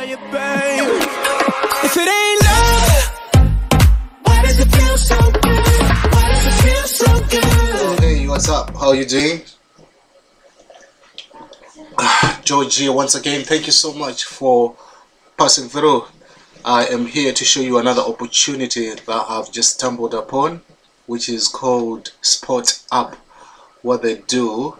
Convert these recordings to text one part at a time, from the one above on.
you, babe. If it ain't love, why does it feel so good? Why does it feel so good? Hey, what's up? How you doing? George here once again. Thank you so much for passing through. I am here to show you another opportunity that I've just stumbled upon, which is called SportArb. What they do,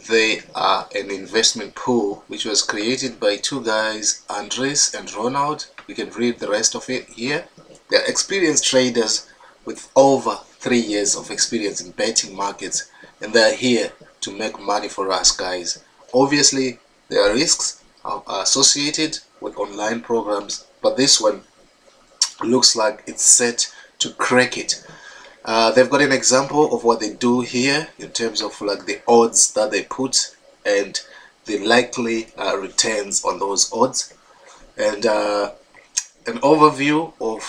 they are an investment pool which was created by two guys, Andres and Ronald. You can read the rest of it here. They're experienced traders with over 3 years of experience in betting markets, and they're here to make money for us guys. Obviously, there are risks associated with online programs, but this one looks like it's set to crack it. They've got an example of what they do here in terms of like the odds that they put and the likely returns on those odds, and an overview of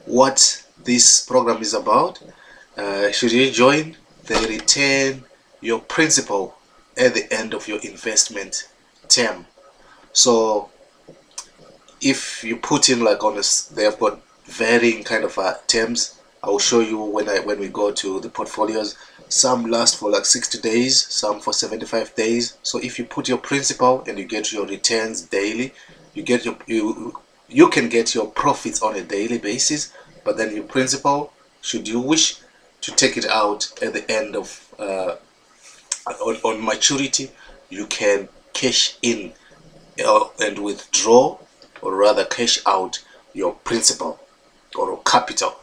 what this program is about. Should you join, they return your principal at the end of your investment term. So if you put in like on this, they have got varying kind of terms. I will show you when we go to the portfolios. Some last for like 60 days, some for 75 days. So if you put your principal and you get your returns daily, you get your you can get your profits on a daily basis, but then your principal, should you wish to take it out at the end of on maturity, you can cash in and withdraw, or rather cash out your principal or capital.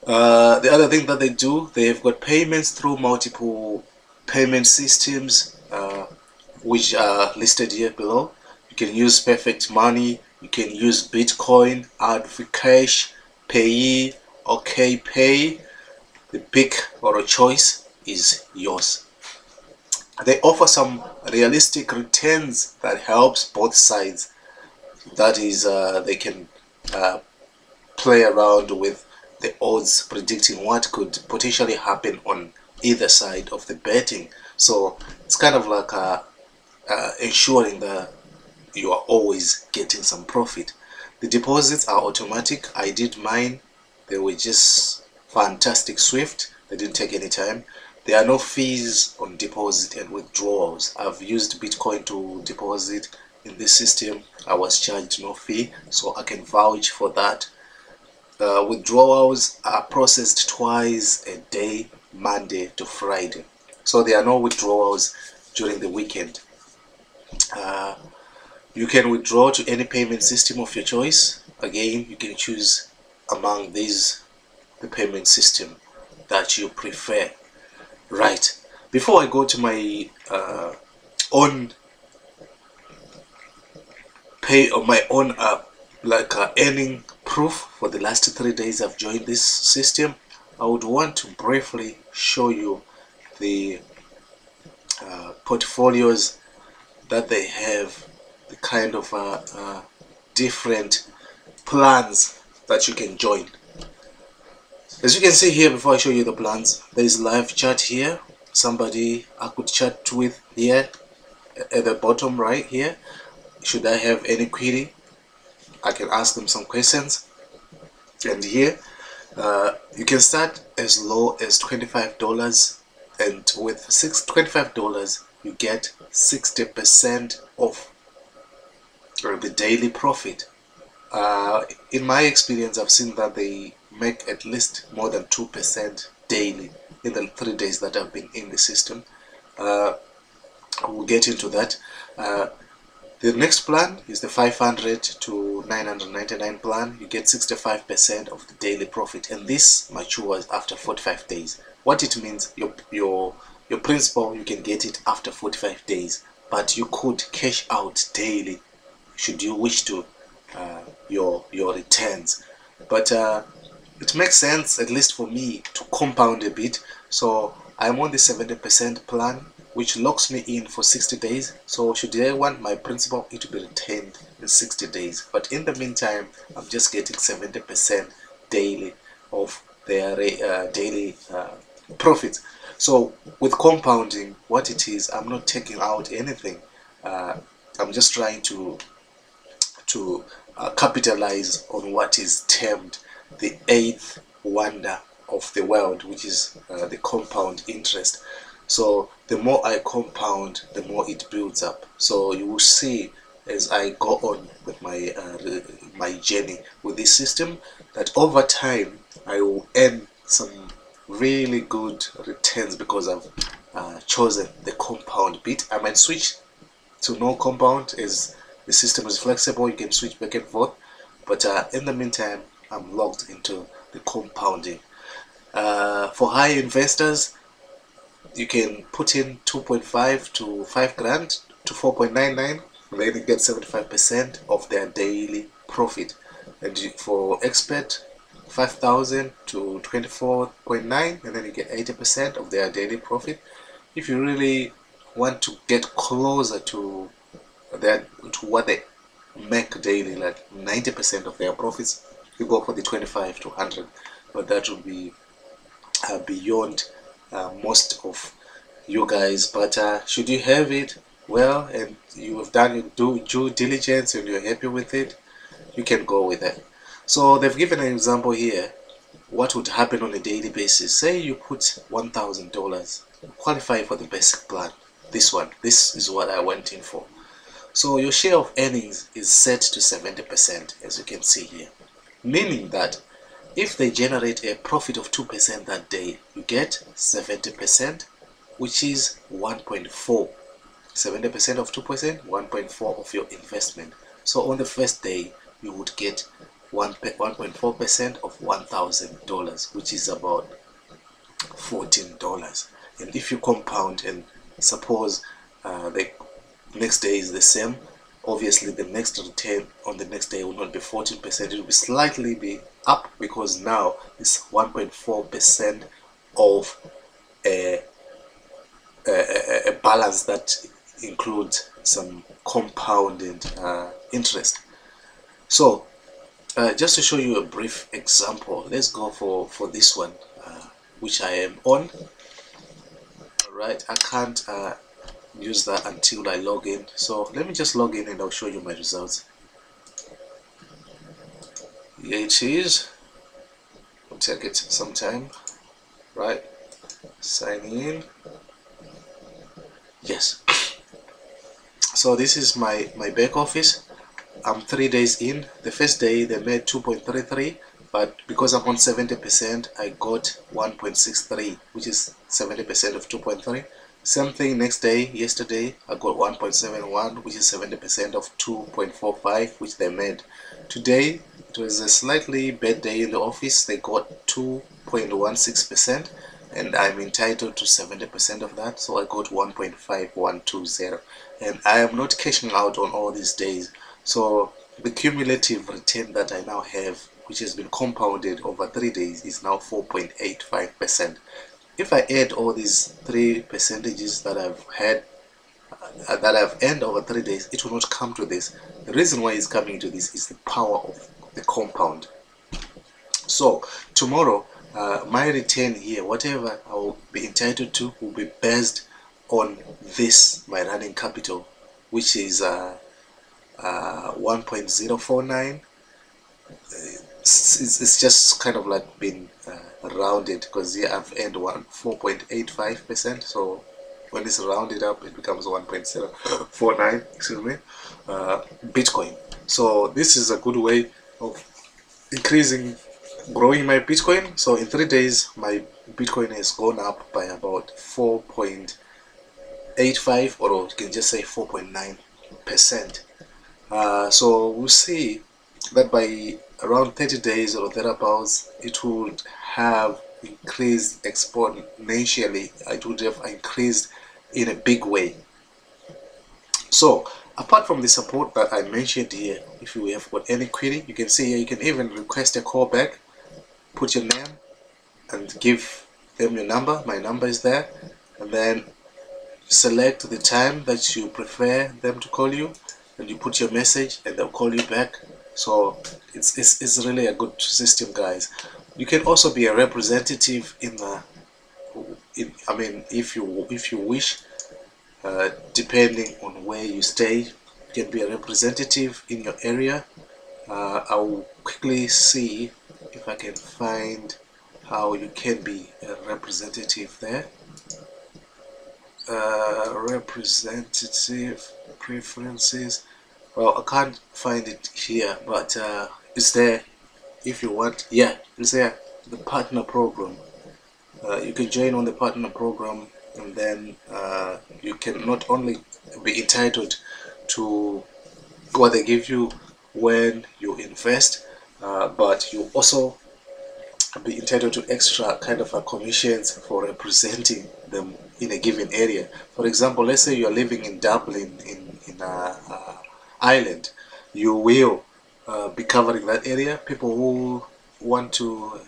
The other thing that they do, they've got payments through multiple payment systems which are listed here below. You can use Perfect Money, you can use Bitcoin, Cash, Payee, OK Pay. The pick or a choice is yours. They offer some realistic returns that helps both sides. That is, they can play around with the odds, predicting what could potentially happen on either side of the betting. So it's kind of like ensuring that you are always getting some profit. The deposits are automatic. I did mine. They were just fantastic, swift. They didn't take any time. There are no fees on deposit and withdrawals. I've used Bitcoin to deposit in this system. I was charged no fee, so I can vouch for that. Withdrawals are processed twice a day, Monday to Friday. So there are no withdrawals during the weekend. You can withdraw to any payment system of your choice. Again, you can choose among these the payment system that you prefer. Right, before I go to my own earning proof for the last 3 days I've joined this system, I would want to briefly show you the portfolios that they have, the kind of different plans that you can join. As you can see here, before I show you the plans, there is live chat here. Somebody I could chat with here at the bottom right here. Should I have any query, I can ask them some questions. And here you can start as low as $25, and with $25 you get 60% of the daily profit. In my experience, I've seen that they make at least more than 2% daily in the 3 days that I've been in the system. We'll get into that. The next plan is the 500 to 999 plan. You get 65% of the daily profit, and this matures after 45 days. What it means, your principal, you can get it after 45 days, but you could cash out daily should you wish to your returns. But it makes sense, at least for me, to compound a bit. So I'm on the 70% plan, which locks me in for 60 days. So should I want my principal, it will be retained in 60 days. But in the meantime, I'm just getting 70% daily of their daily profits. So with compounding, what it is, I'm not taking out anything. I'm just trying to to capitalize on what is termed the eighth wonder of the world, which is the compound interest. So the more I compound, the more it builds up. So you will see as I go on with my journey with this system that over time I will earn some really good returns because I've chosen the compound bit. I might switch to no compound as the system is flexible. You can switch back and forth, but in the meantime I'm logged into the compounding. For high investors, you can put in 2.5 to 5 grand to 4.99, then you get 75% of their daily profit. And for expert, 5,000 to 24.9, and then you get 80% of their daily profit. If you really want to get closer to what they make daily, like 90% of their profits, you go for the 25 to 100, but that would be beyond most of you guys. But should you have it, well, and you have done your due diligence and you're happy with it, you can go with it. So they've given an example here. What would happen on a daily basis? Say you put $1,000, qualify for the basic plan. This is what I went in for. So your share of earnings is set to 70%, as you can see here, meaning that if they generate a profit of 2% that day, you get 70%, which is 1.4. 70% of 2%, 1.4 of your investment. So on the first day, you would get 1.4% of $1,000, which is about $14. And if you compound and suppose the next day is the same, obviously the next return on the next day will not be 14%, it will be slightly be up because now it's 1.4% of a balance that includes some compounded interest. So just to show you a brief example, let's go for this one, which I am on. Alright, I can't use that until I log in, so let me just log in and I'll show you my results. Here it is. It'll take it some time. Right, sign in. Yes. So this is my back office. I'm 3 days in. The first day they made 2.33, but because I'm on 70%, I got 1.63, which is 70% of 2.3. Same thing next day, yesterday, I got 1.71, which is 70% of 2.45, which they made. Today, it was a slightly bad day in the office. They got 2.16%, and I'm entitled to 70% of that, so I got 1.5120. And I am not cashing out on all these days. So the cumulative return that I now have, which has been compounded over 3 days, is now 4.85%. If I add all these 3 percentages that I've had, that I've earned over 3 days, it will not come to this. The reason why it's coming to this is the power of the compound. So tomorrow, my return here, whatever I will be entitled to, will be based on this, my running capital, which is 1.049. It's just kind of like been rounded, because here I've earned 4.85%, so when it's rounded up it becomes 1.049, excuse me, Bitcoin. So this is a good way of growing my Bitcoin. So in 3 days my Bitcoin has gone up by about 4.85, or you can just say 4.9%. So we'll see that by around 30 days or thereabouts, it would have increased exponentially. It would have increased in a big way. So apart from the support that I mentioned here, if you have got any query, you can see here, you can even request a call back, put your name and give them your number. My number is there, and then select the time that you prefer them to call you, and you put your message and they'll call you back. So it's really a good system, guys. You can also be a representative if you wish, depending on where you stay, you can be a representative in your area I'll quickly see if I can find how you can be a representative there. Representative preferences. Well, I can't find it here, but it's there if you want. Yeah, it's there. The partner program. You can join on the partner program, and then you can not only be entitled to what they give you when you invest, but you also be entitled to extra kind of commissions for representing them in a given area. For example, let's say you are living in Dublin in Ireland, you will be covering that area. People who want to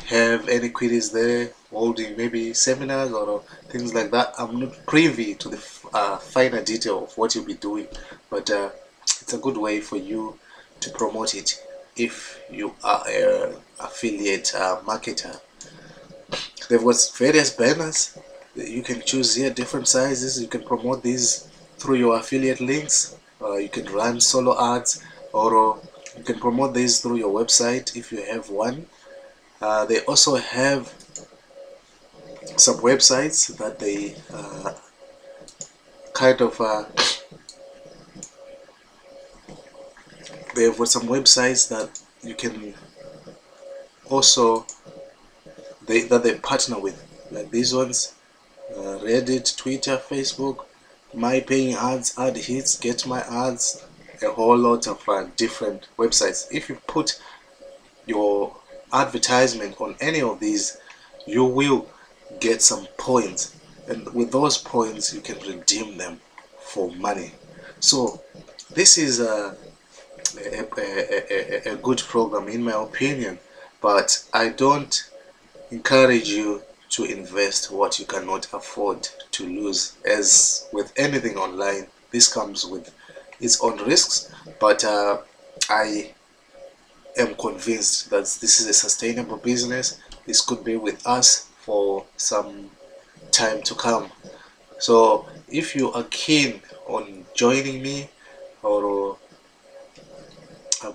have any queries there, holding maybe seminars or things like that. I'm not privy to the finer detail of what you'll be doing, but it's a good way for you to promote it if you are an affiliate marketer. They've got various banners you can choose here, different sizes. You can promote these through your affiliate links. You can run solo ads, or you can promote these through your website if you have one. They also have some websites that they kind of they have got some websites that you can also that they partner with, like these ones, Reddit, Twitter, Facebook, My Paying Ads, Ad Hits, Get My Ads, a whole lot of different websites. If you put your advertisement on any of these, you will get some points, and with those points you can redeem them for money. So this is a good program in my opinion, but I don't encourage you to invest what you cannot afford to lose. As with anything online, this comes with its own risks, but I am convinced that this is a sustainable business. This could be with us for some time to come. So if you are keen on joining me or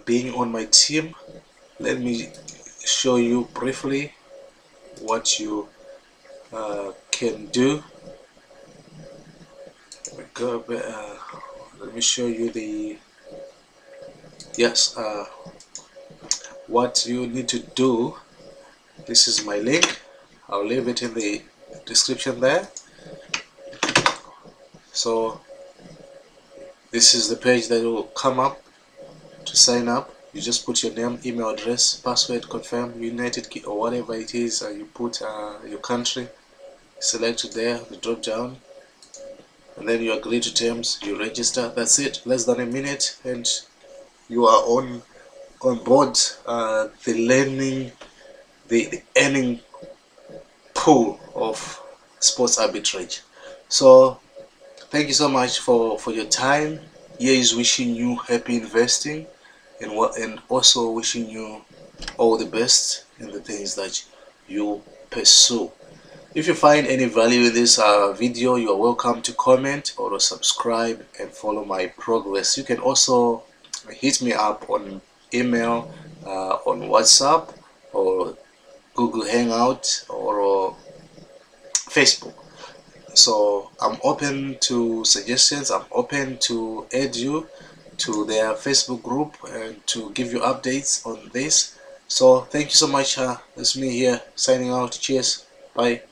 being on my team, let me show you briefly what you can do. Let me show you the what you need to do. This is my link. I'll leave it in the description there. So this is the page that will come up to sign up. You just put your name, email address, password, confirm, United Key or whatever it is. You put your country, select it there, the drop down, and then you agree to terms, you register. That's it. Less than a minute and you are on board the earning pool of sports arbitrage. So thank you so much for your time. Here is wishing you happy investing, and also wishing you all the best in the things that you pursue. If you find any value in this video, you are welcome to comment or subscribe and follow my progress. You can also hit me up on email, on WhatsApp or Google Hangout or Facebook. So I'm open to suggestions. I'm open to add you to their Facebook group and to give you updates on this. So thank you so much. It's me here signing out. Cheers. Bye.